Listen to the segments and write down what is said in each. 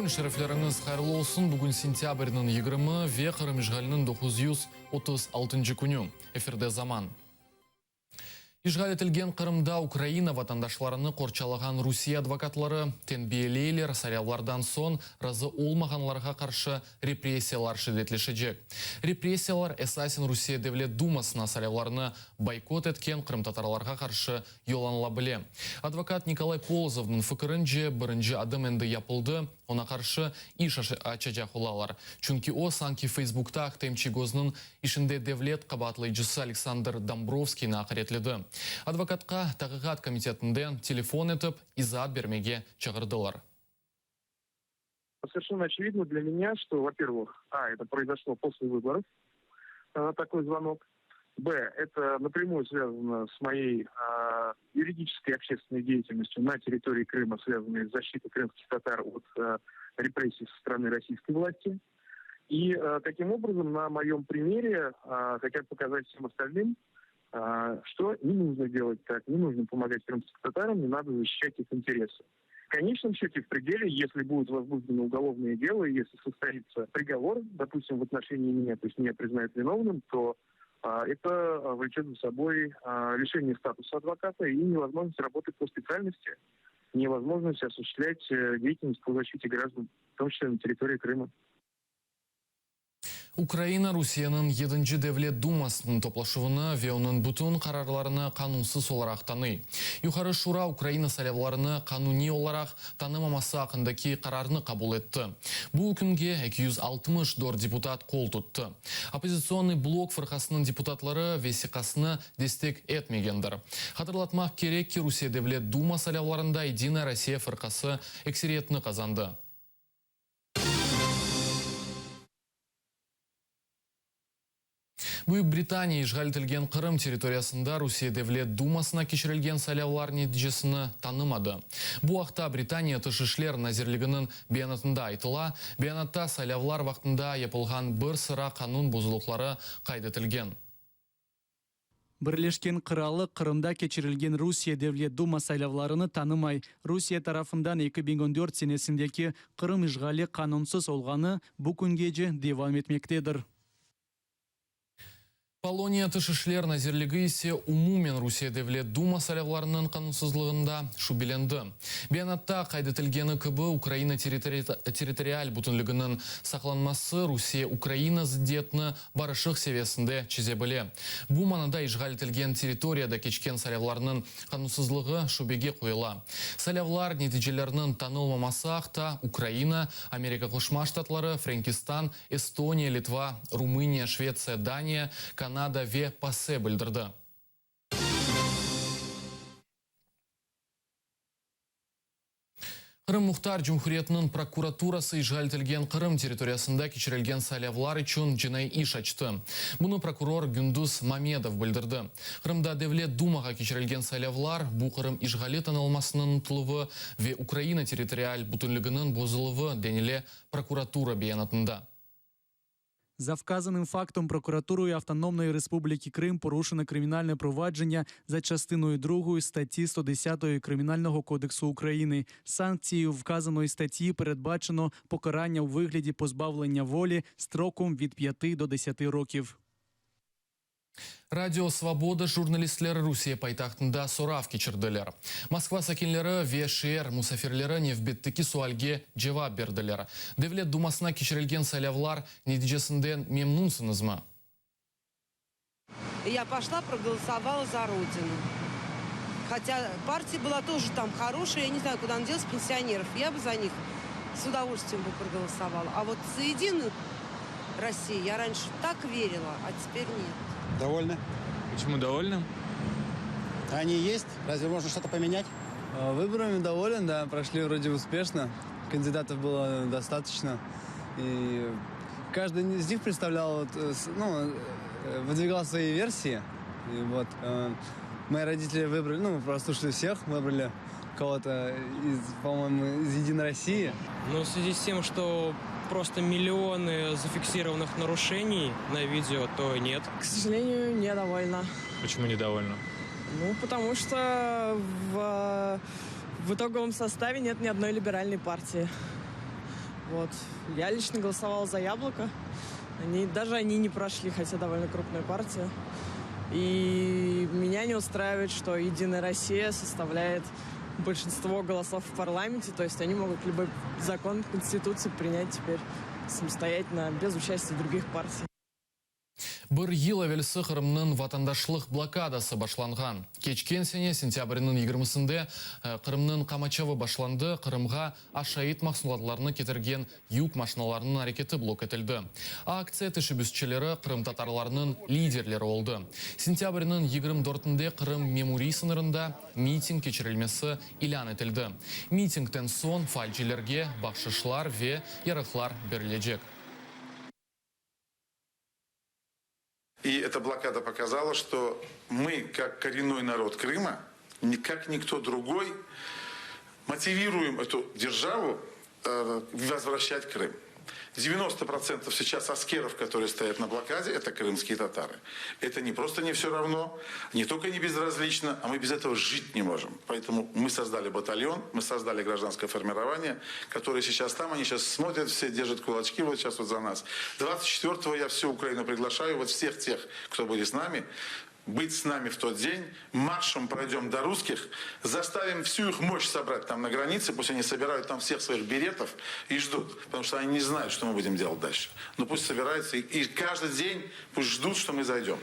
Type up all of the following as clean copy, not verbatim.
күн шерефлеріңіз қайырлы olsun. Бүгін сентябрьнің 20 ве Қырым işğalinin 936 күні. Эфирде заман. Işğal etilген Қырымда Украина ватандашларыны қорчалаған Русия адвокатлары тенбиелейлер сарявлардан сон разы олмағанларға қаршы репрессиялар шедетлешечек. Репрессиялар эсасин Русия Девлет Думасына сарявларыны бойкот еткен Қырым татарларға қаршы йоланла біле. Адвокат Николай Полозовның фікірінже бірінші адым енді япылды, она қаршы иш ачачақ олалар. Чүнки о санки Фейсбуктақ темчигознын ішінде Девлет қабатлайчысы Александр Домбровский нақыретледі. Адвокатқа тағығат комитетінден телефон етіп, изат бермеге чағырдылар. Совершенно очевидно для меня, что, во-первых, это произошло после выборов, такой звонок. Это напрямую связано с моей юридической и общественной деятельностью на территории Крыма, связанной с защитой крымских татар от репрессий со стороны российской власти. И таким образом, на моем примере хотят показать всем остальным, что не нужно делать так, не нужно помогать крымским татарам, не надо защищать их интересы. В конечном счете, в пределе, если будет возбуждено уголовное дело, и если состоится приговор, допустим, в отношении меня, то есть меня признают виновным, то это влечет за собой лишение статуса адвоката и невозможность работать по специальности, невозможность осуществлять деятельность по защите граждан, в том числе на территории Крыма. Украина Русияның 7-ші Девлет Думасының топлашуына ве оның бүтін қарарларына қанунсыз оларақ таны. Юқары Шура Украина сайлауларыны қануни оларақ танымамасы ақындаки қарарыны қабыл етті. Бұл үкімге 264 депутат қол тұтты. Оппозиционный блок фырқасының депутатлары весиқасыны дестек етмегендір. Хатырлатмақ керек ки Русия Девлет Дума сайлауларында Единая Россия фырқасы эксериетіні қазанды. Бүйік Британия işğal etilген Қырым территориясында Русия Девлет Думасына кешірілген сайлаулар нәтижесіні танымады. Бұл уақытта Британия тышышлер назирлігінің беянатында айтыла, беянатта сайлаулар вақтында япылған бір sıra қанун бұзылықлары қайдетілген. Бірлешкен Қыралы Қырымда кечірілген Русия Девлет Дума сайлауларыны танымай, Русия тарафындан 2014 сенесіндегі Қырым işğali қанунсыз олғаны бұл күнге же девам етмектедір. Полония тышышлер назирлігі есе умумен Русия Девлет Дума сайлауларының қанунсызлығында шубеленді. Беянатта қайдетілгені кібі Украина территориаль бүтінлігінің сақланмасы Русия Украина зідетіні барышық севесінде чезе біле. Бұл манада işğal етілген территорияда кечкен сайлауларының қанунсызлығы шубеге қойыла. Сайлаулар нәтижелерінің танылмамасы ақта Украина, Америка Қошма Штатлары, Франкистан, Эстония, Литва, Румыния, Швеция, Дания, Канада ве пасе білдірді. Қырым Мұхтар Жұмхуретінің прокуратурасы işğal etilген Қырым территориясында кечірілген сайлаулар үшін жинай иш açты. Бұны прокурор Gündüz Мамедов білдірді. Қырымда Девлет Думаға кечірілген сайлаулар бұл Қырым işğali танылмасының ұтылығы ве Украина территориаль бүтінлігінің бозылығы денеле прокуратура беянатында. За вказаним фактом прокуратурою Автономної Республіки Крим порушено кримінальне провадження за частиною 2 статті 110 Кримінального кодексу України. Санкцією вказаної статті передбачено покарання у вигляді позбавлення волі строком від 5 до 10 років. Радио Свобода журналистлері Русия пайтақтында сорав кечірділер. Москва сакенлері ВШР мусафирлері невбеттікі суалге жауап берділер. Девлет Думасына кечірілген сайлаулар нәтижесінден мемнунсыңыз ма? Я пошла, проголосовала за Родину. Хотя партия была тоже там хорошая, я не знаю, куда она делась, пенсионеров. Я бы за них с удовольствием бы проголосовала. А вот за Единую Россию я раньше так верила, а теперь нет. Довольны. Почему довольны? Они есть. Разве можно что-то поменять? Выборами доволен, да. Прошли вроде успешно. Кандидатов было достаточно. И каждый из них представлял, выдвигал свои версии. И вот мои родители выбрали, мы прослушали всех, выбрали кого-то, по-моему, из Единой России. Но в связи с тем, что просто миллионы зафиксированных нарушений на видео, то нет. К сожалению, недовольна. Почему недовольна? Потому что в итоговом составе нет ни одной либеральной партии. Вот. Я лично голосовал за «Яблоко». Даже они не прошли, хотя довольно крупная партия. И меня не устраивает, что «Единая Россия» составляет большинство голосов в парламенте. То есть они могут любой закон, конституцию принять теперь самостоятельно, без участия других партий. Бір ел әвелісі Қырымның ватандашлық блокадасы башланған. Кечкен сене сентябрінің 20-сінде Қырымның Қамачавы башланды, Қырымға ашайт мақсулатларыны кетірген юг машиналарының әрекеті блок етілді. Акция тәшібісшілері Қырым татарларының лидерлері олды. Сентябрінің 24-інде Қырым меморий сынырында митинг кечірілмесі илан етілді. Митингтен сон фальчилерге бақшышлар ве ярықлар берілежек. И эта блокада показала, что мы, как коренной народ Крыма, как никто другой, мотивируем эту державу возвращать Крым. 90% сейчас аскеров, которые стоят на блокаде, это крымские татары. Это не просто не все равно, не только не безразлично, а мы без этого жить не можем. Поэтому мы создали батальон, мы создали гражданское формирование, которое сейчас там, они сейчас смотрят, все держат кулачки вот сейчас вот за нас. 24-го я всю Украину приглашаю, вот всех тех, кто будет с нами, быть с нами в тот день, маршем пройдем до русских, заставим всю их мощь собрать там на границе, пусть они собирают там всех своих беретов и ждут, потому что они не знают, что мы будем делать дальше. Но пусть собираются и каждый день пусть ждут, что мы зайдем.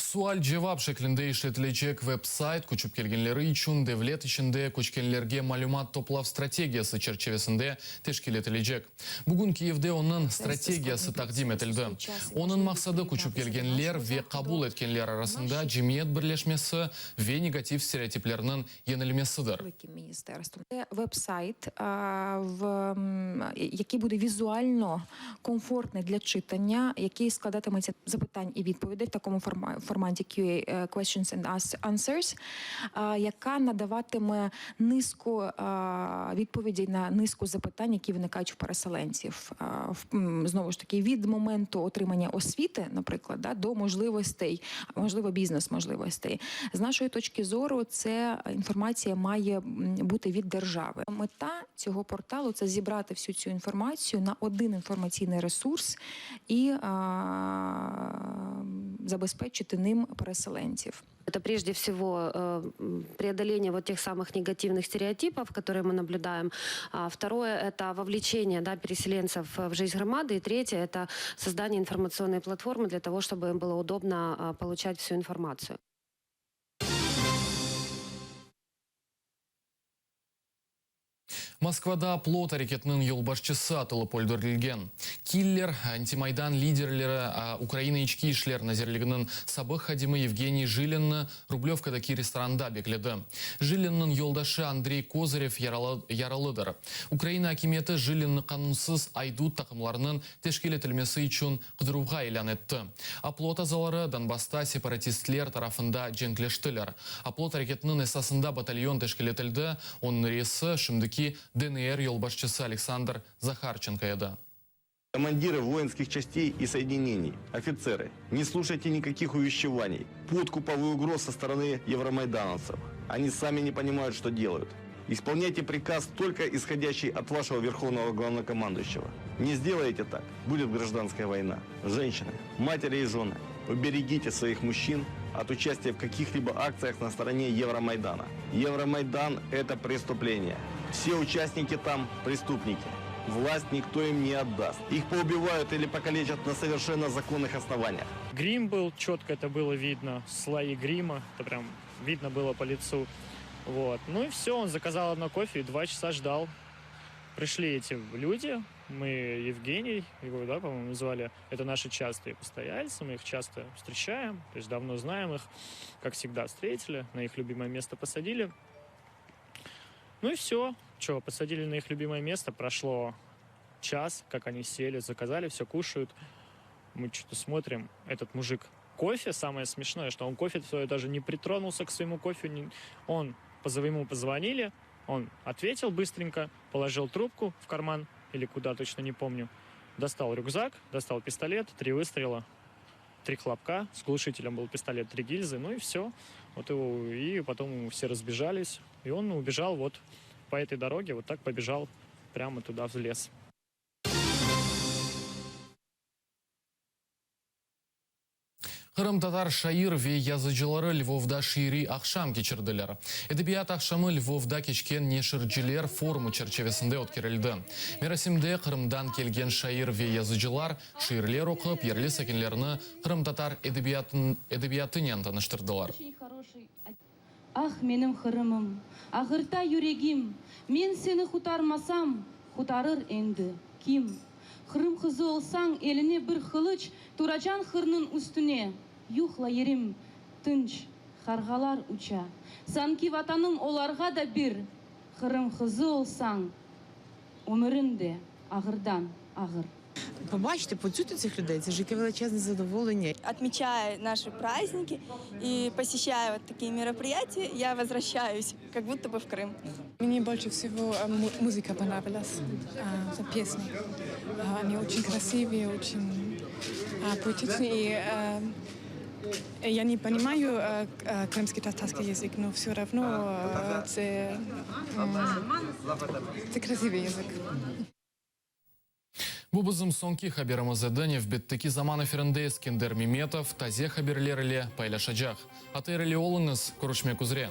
Суаль жевап шеклінде işletilecek веб-сайт көчіп келгенлері үшін девлет ішінде көчкенлерге малюмат топлав стратегиясы черчевесінде тешкел етілежек. Бүгін Киевде оның стратегиясы тақдим етілді. Оның мақсады көчіп келгенлер ве қабул еткенлер арасында жемиет бірлешмесі ве негатив стереотиплерінің енілмесідір. Веб-сайт, який буде візуально комфортний для читання, який складатиметься запитань і відповідей в такому форматі QA, Questions and Answers, яка надаватиме низку відповідей на низку запитань, які виникають в переселенців. Знову ж таки, від моменту отримання освіти, наприклад, до можливостей, можливо, бізнес-можливостей. З нашої точки зору, це інформація має бути від держави. Мета цього порталу – це зібрати всю цю інформацію на один інформаційний ресурс і забезпечити ним переселенців. Это прежде всего преодоление вот тех самых негативных стереотипов, которые мы наблюдаем. Второе – это вовлечение переселенцев в жизнь громады. И третье – это создание информационной платформы для того, чтобы им было удобно получать всю информацию. Москвада плот әрекетінің елбашчысы атылып өлдірілген. Киллер, антимайдан лидерлері Украина ички ишлер назерлігінің сабық хадимы Евгений Жилинны Рублевкадаки ресторанда бекледі. Жилинның елдашы Андрей Козырев яралыдыр. Украина акиметі Жилинны қанунсыз айдут тақымларының тешкелетілмесі үшін қыдыруға илан етті. Аплот азалары Донбасста сепаратистлер тарафында женклештілер. Аплот әрекетінің эсасында батальон тешкелетілді, оның рейсы шымдыки ДНР елбашчысы Александр Захарченко еді. Командиры воинских частей и соединений, офицеры, не слушайте никаких увещеваний, подкупов и угроз со стороны евромайдановцев. Они сами не понимают, что делают. Исполняйте приказ, только исходящий от вашего верховного главнокомандующего. Не сделаете так, будет гражданская война. Женщины, матери и жены, уберегите своих мужчин от участия в каких-либо акциях на стороне Евромайдана. Евромайдан – это преступление. Все участники там – преступники. Власть никто им не отдаст. Их поубивают или покалечат на совершенно законных основаниях. Грим был, четко это было видно, слои грима, это прям видно было по лицу. Вот. Ну и все, он заказал одно кофе и 2 часа ждал. Пришли эти люди, мы Евгений, его, да, по-моему, звали, это наши частые постояльцы, мы их часто встречаем, то есть давно знаем их, как всегда встретили, на их любимое место посадили. Ну и все, посадили на их любимое место, прошло час, как они сели, заказали, все кушают. Мы что-то смотрим, этот мужик кофе, самое смешное, что он кофе даже не притронулся к своему кофе, ему позвонили, он ответил быстренько, положил трубку в карман, или куда, точно не помню, достал рюкзак, достал пистолет, 3 выстрела, 3 хлопка, с глушителем был пистолет, 3 гильзы, ну и все. Вот и потом все разбежались, и он убежал вот по этой дороге, вот так побежал прямо туда, в лес. Кырым-татар шайыр ве язычылары Львовда шири ақшам кечірділер. Эдебият ақшамы Львовда кечкен нешірчілер форумы черчевесінде өткерілді. Мерасимде Кырымдан келген шайыр ве язычылар шиырлер оқып, ерлі сәкенлеріні Кырым-татар эдебиятынен таныштырдылар. Ах, менің Қырымым, ағырта юрегім, мен сені хутармасам, хутарыр енді ким? Қырым қызы олсаң, еліне бір қылыч, Турачан қырның үстіне, юхла ерім, тынч, қарғалар уча. Санки ватаным оларға да бір, Қырым қызы олсаң, өмірінде ағырдан ағыр. Побачити, почути цих людей, це ж яке величезне задоволення. Отмечая наши праздники и посещая вот такие мероприятия, я возвращаюсь, как будто бы в Крым. Мне больше всего музыка понравилась, песни. Они очень красивые, очень поэтичные. Я не понимаю крымский татарский язык, но все равно это красивый язык. Бубызым сонки хаберымызы дәне вбеттікі заман эфирінде Ескендер Меметов тазе хаберлерілі пайлашаджақ. Атайрілі олыңыз көрішмек үзре.